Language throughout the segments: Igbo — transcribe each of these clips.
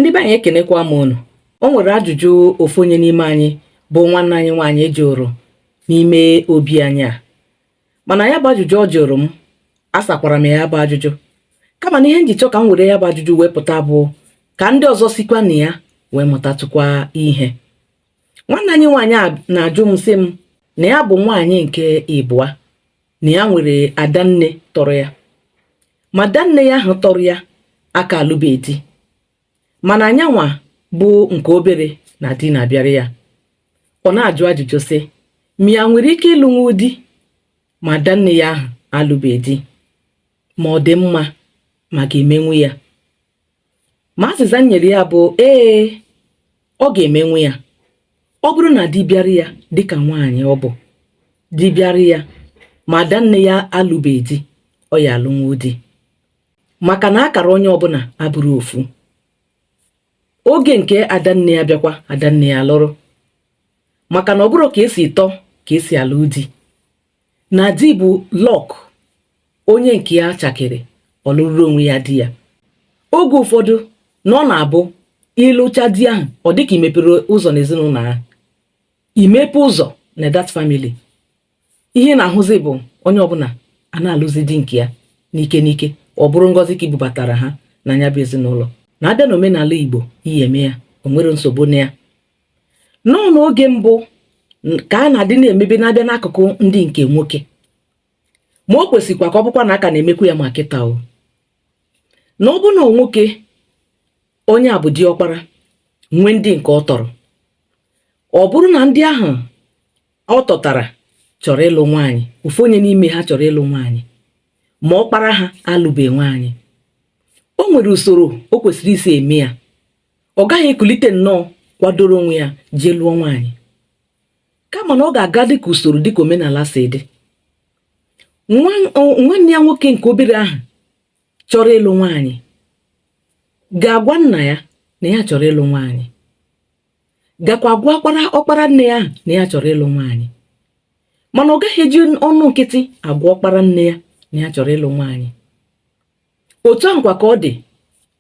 Ndị be anyị ekenekwa m unu. O nwere ajụjụ ofu onye n'ime anyị bụ nwanne anyị nwaanyị jụrụ n'ime obi anyị a. Mana ya bụ ajụjụ ọ jụrụ m, asakwara m ya bụ ajụjụ. Kama na ihe m ji chọọ ka m were ya bụ ajụjụ wee pụta bụ ka ndị ọzọ sikwa na ya wee mụtatụkwa ihe. Nwanne anyị nwaanyị a na-ajụ m sị m na ya bụ nwaanyị nke ịbụa, na ya nwere adanne tọrọ ya. Ma adanne ya ahụ tọrọ ya aka alụbeghị di. Mana anyanwa bụ nke obere na di na-abịara ya. Ọ na-ajụ ajụjụ sị, ma ya nwere ike ịlụnwu di ma adanne ya ahụ alụbeghị di, ma ọ dị mma ma ga-emenwu ya? Ma azịza m nyere ya bụ ee, ọ ga-emenwu ya. Ọ bụrụ na di bịara ya dịka nwaanyị ọ bụ, di bịara ya ma adanne ya alụbeghị di, ọ ya alụnwu di. Maka na akara onye ọbụla abụrụ ofu. Oge nke adanne ya bịakwa, adanne ya alụrụ. Maka na ọ bụrụ ka esi tọ ka esi alụ di. Na di bụ lọk, onye nke ya chakere, ọ lụrụ onwe ya di ya. Oge ụfọdụ na ọ na-abụ ịlụcha di ahụ, ọ dịka imepere ụzọ n'ezinụlọ ha. Imepe ụzọ na that family. Ihe na-ahụzi bụ onye ọbụla a na-alụzi di nke ya n'ike n'ike. Ọ bụrụ ngọzi ka ibubatara ha na ya bụ ezinụlọ. Na-abịa n'omenala Igbo, ihe eme ya, o nwere nsogbu na ya. N'oge mbụ ka a na-adị na-emebe na-abịa n'akụkụ ndị nke nwoke. Ma o kwesịkwa ka ọ bụkwa na aka na-emekwu ya ma kịta o. Na ọ bụ na nwoke onye a bụ diọkpara, nwee ndị nke ọ tọrọ. Ọ bụrụ na ndị ahụ ọ tọtara chọrọ ịlụ nwaanyị, ofu onye n'ime ha chọrọ ịlụ nwaanyị, ma ọkpara ha alụbeghị nwaanyị, o nwere usoro o kwesịrị isi eme ya. Ọ gaghị ekulite nnọọ kwadoro onwe ya jee lụọ nwaanyị, kama na ọ ga-aga dịka usoro dịka omenala si dị. Nwanne ya nwoke nke obere ahụ chọrọ ịlụ nwaanyị ga-agwa nna ya na ya chọrọ ịlụ nwaanyị, gakwa gwa ọkpara nne ya na ya chọrọ ịlụ nwaanyị. Mana ọ gaghị eji ọnụ nkịtị agwa ọkpara nne ya na ya chọrọ ịlụ nwaanyị. Otu ahụ kwa ka ọ dị,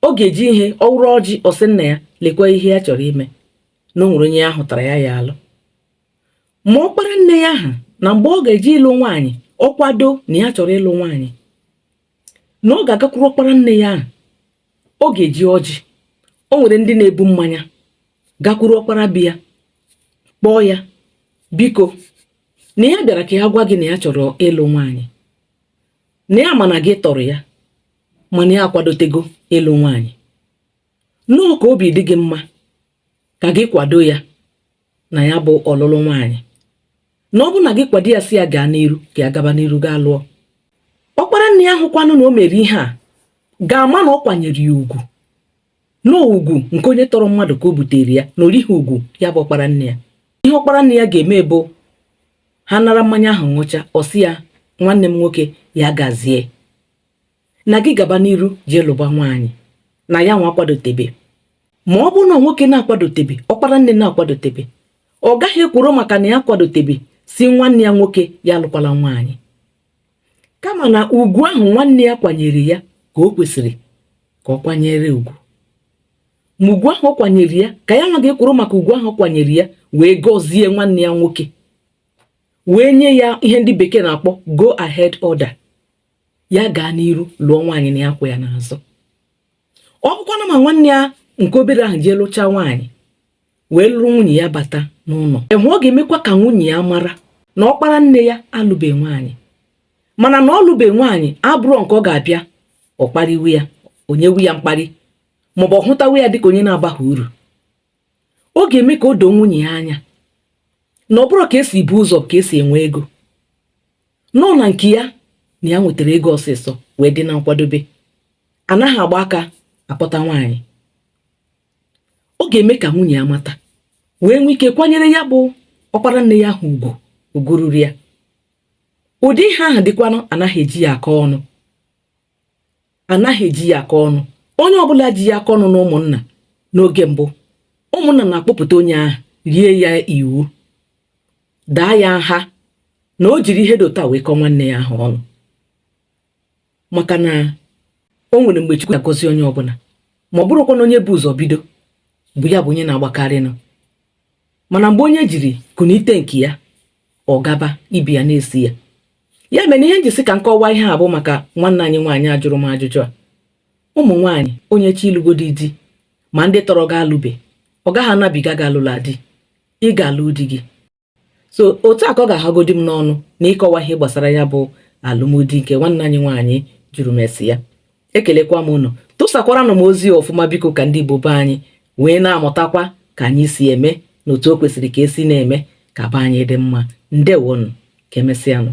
ọ ga-eji ihe ọwụrụ ọjị ọsị nna ya lekwa ihe ya chọrọ ime, na o nwere onye ya hụtara ya alụ. Ma ọkpara nne ya ahụ na mgbe ọ ga-eji ịlụ nwaanyị, ọ kwado na ya chọrọ ịlụ nwaanyị, na ọ ga-agakwuru ọkpara nne ya ahụ, ọ ga-eji ọjị. O nwere ndị na-ebu mmanya gakwuru ọkpara bi ya, kpọọ ya, biko na ya bịara ka ya gwa gị na ya chọrọ ịlụ nwaanyị, na ya ma na gị tọrọ ya, mana ya akwadotego ịlụ nwaanyị. Nnọọ ka obi dị gị mma ka gị kwado ya na ya bụ ọlụlụ nwaanyị. Na ọ bụ na gị kwado ya si ya gaa n'iru, ka ya gaba n'iru gaa lụọ. Ọkpara nne ya hụkwanụ na o mere ihe a, ga-ama na ọ kwanyere ya ugwu. N'ugwu nke onye tọrọ mmadụ ka o butere ya, na orighị ugwu ya bụ ọkpara nne ya. Ihe ọkpara nne ya ga-eme bụ ha nara mmanya ahụ ṅụcha, ọ sị ya, nwanne m nwoke ya gazie, na gị gaba n'iru jee lụba nwaanyị, na ya nwa akwadotebe. Ma ọ bụrụ na nwoke na-akwadotebe, ọkpara nne na-akwadotebe, ọ gaghị ekworo maka na ya akwadotebe si nwanne ya nwoke ya alụkwala nwaanyị. Kama na ugwu ahụ nwanne ya kwanyere ya ka o kwesịrị ka ọ kwanyere ugwu. Ma ugwu ahụ ọ kwanyere ya, ka ya nwa ga-ekworo maka ugwu ahụ ọ kwanyere ya wee gọzie nwanne ya nwoke, wee nye ya ihe ndị bekee na-akpọ go ahead order. Ya gaa n'iru lụọ nwaanyị na ya kwụ ya n'azụ. Ọ bụkwana ma nwanne ya nke obere ahụ jee lụcha nwaanyị wee lụrụ nwunye ya bata n'ụlọ, ịhụ ọ ga-emekwa ka nwunye ya mara na ọkpara nne ya alụbeghị nwaanyị. Mana na ọ lụbeghị nwaanyị abụrụ nke ọ ga-abịa ọ kparịwu ya, onyewu ya mkparị, maọbụ ọ hụtawu ya dịka onye na-abaghị uru. Ọ ga-eme ka o doo nwunye ya anya na ọ bụrụ ka esi bu ụzọ ka esi enwe ego, nọ na nke ya na ya nwetara ego ọsịsọ wee dị na nkwadobe, anaghị agba aka akpọta nwaanyị. Ọ ga-eme ka nwunye ya mata, wee nwee ike kwanyere ya bụ ọkpara nne ya ahụ ugwu ruru ya. Ụdị ihe ahụ dịkwanụ anaghị eji ya aka ọnụ. Anaghị eji ya aka ọnụ. Onye ọbụla ji ya aka ọnụ na ụmụnna n'oge mbụ, ụmụnna na-akpọpụta onye ahụ, rie ya iwu, daa ya nha na o jiri ihe dota wee kọọ nwanne ya ahụ ọnụ. Maka na o nwere mgbe Chukwu na-agọzi onye ọbụla. ma ọ bụrụkwa na onye bụ ụzọ bido bụ ya bụ onye na-agbakarịnụ. Mana mgbe onye jiri kunite nke ya, ọ gaba ibi ya na-esi ya. Ya mere ihe nji sị ka nkọwa ihe a bụ maka nwanne anyị nwaanyị ajụrụ m ajụjụ a. Ụmụ nwaanyị onye chi ịlụgodi di ma ndị tọrọ ga alụbe, ọ gaghị anabiga ga alụla di, ị ga-alụ di gị. So otu a ka ọ ga-ahagodi m n'ọnụ na ịkọwa ihe gbasara ya bụ alụmdi nke nwanne anyị nwaanyị jụrụ m esi ya. Ekelekwa m unu, tụsakwaranụ m ozi ọfụma biko ka ndị Igbo be anyị wee na-amụtakwa ka anyị si eme na otu o kwesịrị ka esi na-eme ka be anyị dị mma. Ndewonu, ka emesịanụ.